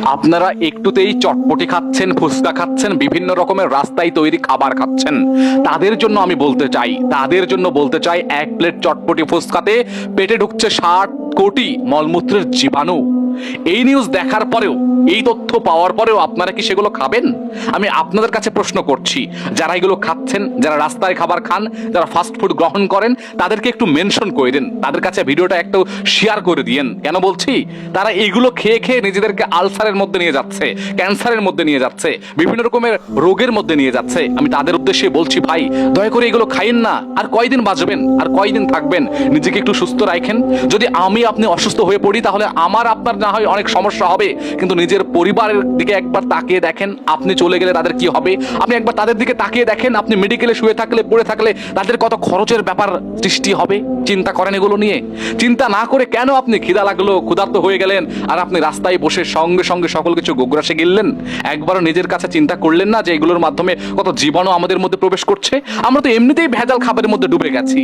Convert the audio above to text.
আপনারা একটুতেই চটপটি খাচ্ছেন, ফুচকা খাচ্ছেন, বিভিন্ন রকমের রাস্তায় তৈরি খাবার খাচ্ছেন। তাদের জন্য আমি বলতে চাই 1 প্লেট চটপটি ফুচকাতে পেটে ঢুকছে 60 কোটি মলমূত্রের জীবাণু। এই নিউজ দেখার পরেও, এই তথ্য পাওয়ার পরেও আপনারা কি সেগুলো খাবেন? আমি আপনাদের কাছে প্রশ্ন করছি, যারা এগুলো খাচ্ছেন, যারা রাস্তায় খাবার খান, যারা ফাস্ট ফুড গ্রহণ করেন, তাদেরকে একটু মেনশন করে দিন, তাদের কাছে ভিডিওটা একটু শেয়ার করে দিয়েন। কেন বলছি? তারা এইগুলো খেয়ে খেয়ে নিজেদেরকে আলসারের মধ্যে নিয়ে যাচ্ছে, ক্যান্সারের মধ্যে নিয়ে যাচ্ছে, বিভিন্ন রকমের রোগের মধ্যে নিয়ে যাচ্ছে। আমি তাদের উদ্দেশ্যে বলছি, ভাই দয়া করে এগুলো খাইন না। আর কয়দিন বাঁচবেন, আর কয়দিন থাকবেন? নিজেকে একটু সুস্থ রাখেন। যদি আপনি অসুস্থ হয়ে পড়ি, তাহলে আমার আপনার না হয় অনেক সমস্যা হবে, কিন্তু নিজের পরিবারের দিকে একবার তাকিয়ে দেখেন। আপনি চলে গেলে তাদের কি হবে? আপনি একবার তাদের দিকে তাকিয়ে দেখেন, আপনি মেডিকেলে শুয়ে থাকলে, পড়ে থাকলে তাদের কত খরচের ব্যাপার সৃষ্টি হবে। চিন্তা করেন এগুলো নিয়ে? চিন্তা না করে কেন আপনি খিদা লাগলো, ক্ষুধার্ত হয়ে গেলেন, আর আপনি রাস্তায় বসে সঙ্গে সঙ্গে সকল কিছু গোগ্রাসে গিললেন? একবারও নিজের কাছে চিন্তা করলেন না যে এগুলোর মাধ্যমে কত জীবাণু আমাদের মধ্যে প্রবেশ করছে? আমরা তো এমনিতেই ভেজাল খাবারের মধ্যে ডুবে গেছি।